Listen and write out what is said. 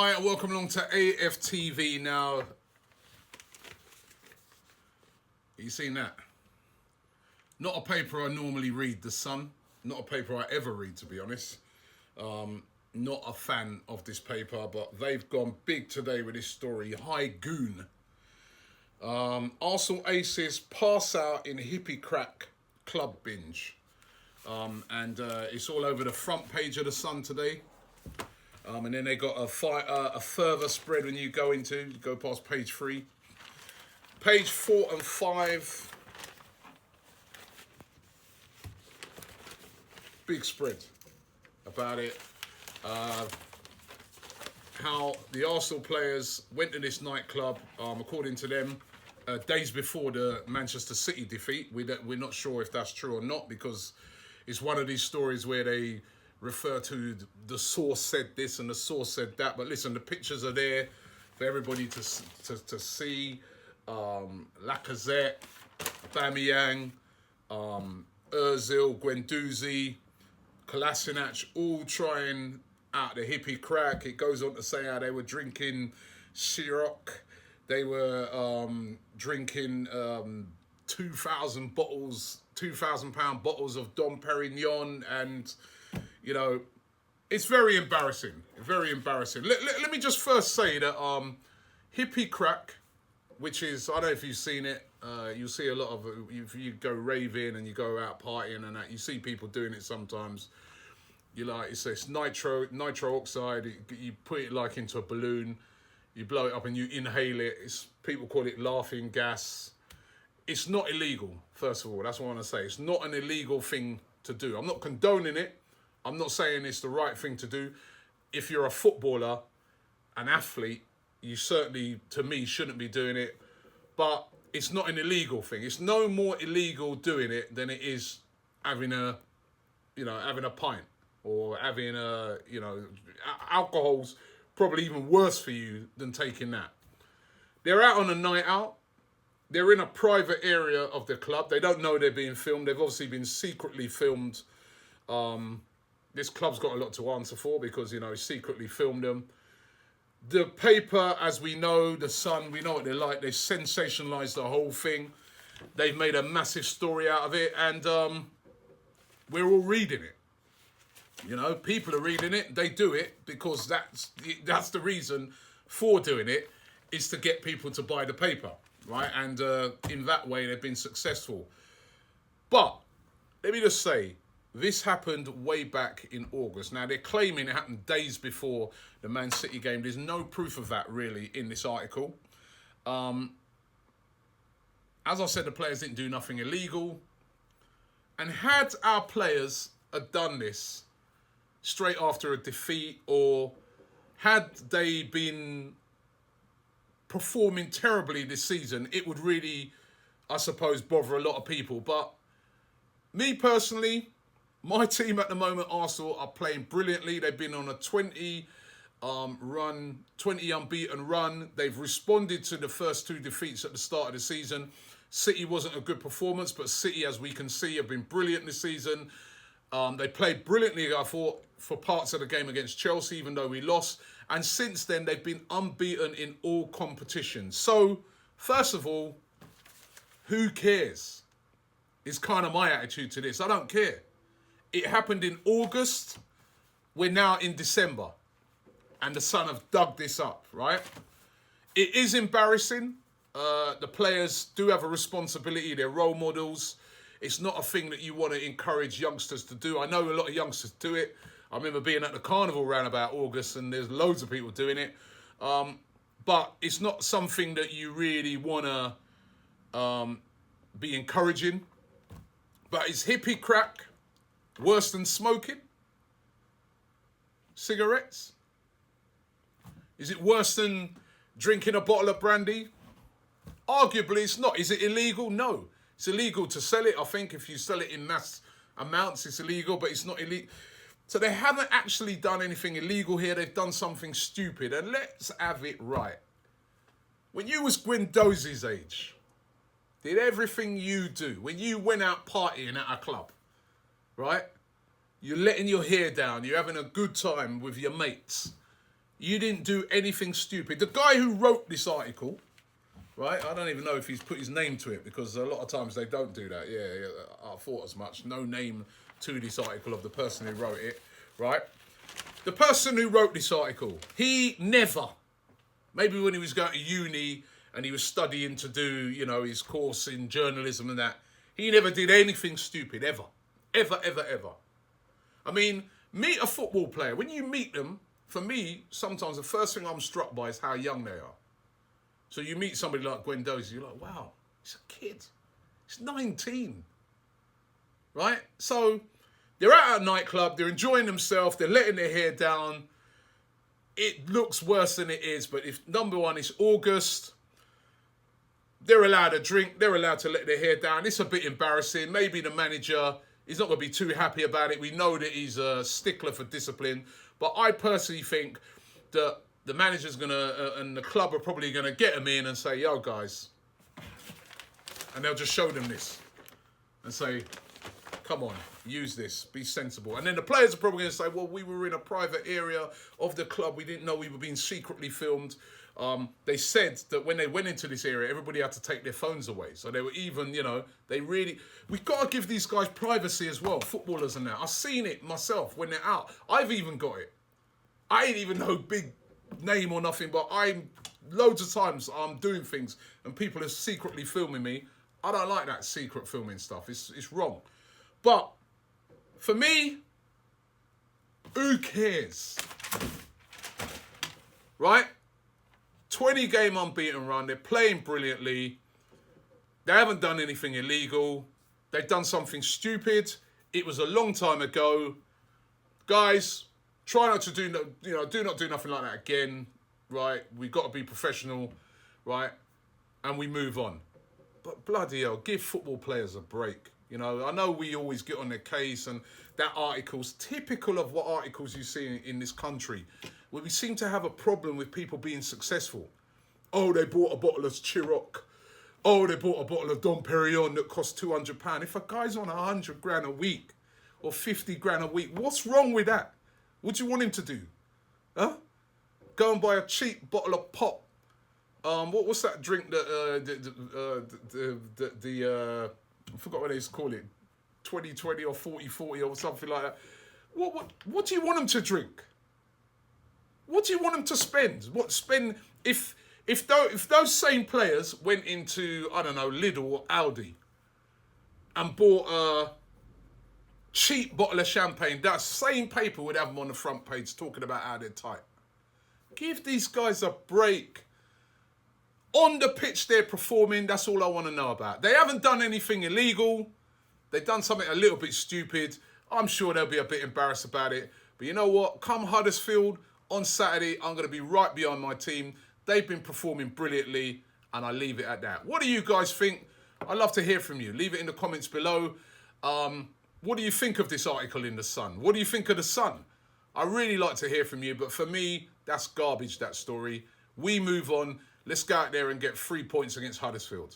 Hi, and welcome along to AFTV. Now, you seen that? Not a paper I normally read, The Sun. Not a paper I ever read, to be honest. Not a fan of this paper, but they've gone big today with this story. Hi, Goon. Arsenal aces pass out in Hippy Crack club binge. And it's all over the front page of The Sun today. And then they got a further spread when you go past page 3. Page 4 and 5. Big spread about it. How the Arsenal players went to this nightclub, according to them, days before the Manchester City defeat. We're not sure if that's true or not, because it's one of these stories where they refer to the source said this and the source said that. But listen, the pictures are there for everybody to see. Lacazette, Aubameyang, Ozil, Guendouzi, Kolasinac, all trying out the Hippy Crack. It goes on to say how they were drinking Ciroc. They were drinking 2,000 £2,000 bottles of Dom Perignon, and you know, it's very embarrassing. Very embarrassing. Let me just first say that Hippy Crack, which is, I don't know if you've seen it, you'll see a lot of, if you go raving and you go out partying and that, you see people doing it sometimes. It's nitro oxide. You put it like into a balloon, you blow it up and you inhale it. People call it laughing gas. It's not illegal, first of all. That's what I want to say. It's not an illegal thing to do. I'm not condoning it. I'm not saying it's the right thing to do. If you're a footballer, an athlete, you certainly, to me, shouldn't be doing it. But it's not an illegal thing. It's no more illegal doing it than it is having a pint or having alcohol's probably even worse for you than taking that. They're out on a night out. They're in a private area of the club. They don't know they're being filmed. They've obviously been secretly filmed. This club's got a lot to answer for because, he secretly filmed them. The paper, as we know, The Sun, we know what they're like. They sensationalised the whole thing. They've made a massive story out of it, and we're all reading it. People are reading it. They do it because that's the reason for doing it, is to get people to buy the paper, right? And in that way, they've been successful. But let me just say, this happened way back in August. Now, they're claiming it happened days before the Man City game. There's no proof of that, really, in this article. As I said, the players didn't do nothing illegal. And had our players done this straight after a defeat, or had they been performing terribly this season, it would really, I suppose, bother a lot of people. But me personally, my team at the moment, Arsenal, are playing brilliantly. They've been on a 20 unbeaten run. They've responded to the first 2 defeats at the start of the season. City wasn't a good performance, but City, as we can see, have been brilliant this season. They played brilliantly, I thought, for parts of the game against Chelsea, even though we lost. And since then, they've been unbeaten in all competitions. So, first of all, who cares? Is kind of my attitude to this. I don't care. It happened in August. We're now in December. And the Sun have dug this up, right? It is embarrassing. The players do have a responsibility. They're role models. It's not a thing that you want to encourage youngsters to do. I know a lot of youngsters do it. I remember being at the carnival around about August, and there's loads of people doing it. But it's not something that you really want to be encouraging. But is Hippy Crack worse than smoking cigarettes? Is it worse than drinking a bottle of brandy? Arguably, it's not. Is it illegal? No. It's illegal to sell it. I think if you sell it in mass amounts, it's illegal, but it's not illegal. So they haven't actually done anything illegal here. They've done something stupid. And let's have it right. When you was Guendouzi's age, did everything you do, when you went out partying at a club, right? You're letting your hair down. You're having a good time with your mates. You didn't do anything stupid. The guy who wrote this article, right? I don't even know if he's put his name to it because a lot of times they don't do that. Yeah, I thought as much. No name to this article of the person who wrote it, right? The person who wrote this article, he never, maybe when he was going to uni and he was studying to do, you know, his course in journalism and that, he never did anything stupid, ever. Ever, ever, ever. I mean, meet a football player. When you meet them, for me, sometimes the first thing I'm struck by is how young they are. So you meet somebody like Gwen Dozy, you're like, wow, he's a kid. He's 19. Right? So they're out at a nightclub, they're enjoying themselves, they're letting their hair down. It looks worse than it is, but if number one, it's August, they're allowed to drink, they're allowed to let their hair down. It's a bit embarrassing. Maybe the manager, he's not going to be too happy about it. We know that he's a stickler for discipline. But I personally think that the manager's going to, and the club are probably going to get them in and say, yo, guys. And they'll just show them this and say, come on, use this, be sensible. And then the players are probably going to say, well, we were in a private area of the club. We didn't know we were being secretly filmed. They said that when they went into this area, everybody had to take their phones away. So they were even, you know, we've got to give these guys privacy as well, footballers and that. I've seen it myself when they're out. I've even got it. I ain't even no big name or nothing, but loads of times I'm doing things and people are secretly filming me. I don't like that secret filming stuff. It's wrong. But for me, who cares? Right? 20-game unbeaten run. They're playing brilliantly. They haven't done anything illegal. They've done something stupid. It was a long time ago. Guys, try not to do not do nothing like that again. Right? We've got to be professional. Right? And we move on. But bloody hell, give football players a break. You know, I know we always get on their case, and that article's typical of what articles you see in this country, where we seem to have a problem with people being successful. Oh, they bought a bottle of Ciroc. Oh, they bought a bottle of Dom Perignon that cost £200. If a guy's on 100 grand a week or 50 grand a week, what's wrong with that? What do you want him to do? Huh? Go and buy a cheap bottle of pop. What's that drink that I forgot what they used to call it, 2020 or 40-40 or something like that. What do you want them to drink? What do you want them to spend? If those same players went into, I don't know, Lidl or Aldi and bought a cheap bottle of champagne, that same paper would have them on the front page talking about how they're tight. Give these guys a break. On the pitch, they're performing. That's all I want to know about. They haven't done anything illegal. They've done something a little bit stupid. I'm sure they'll be a bit embarrassed about it. But you know what? Come Huddersfield on Saturday, I'm going to be right behind my team. They've been performing brilliantly, and I leave it at that. What do you guys think? I'd love to hear from you. Leave it in the comments below. What do you think of this article in The Sun? What do you think of The Sun? I really like to hear from you, but for me, that's garbage, that story. We move on. Let's go out there and get 3 points against Huddersfield.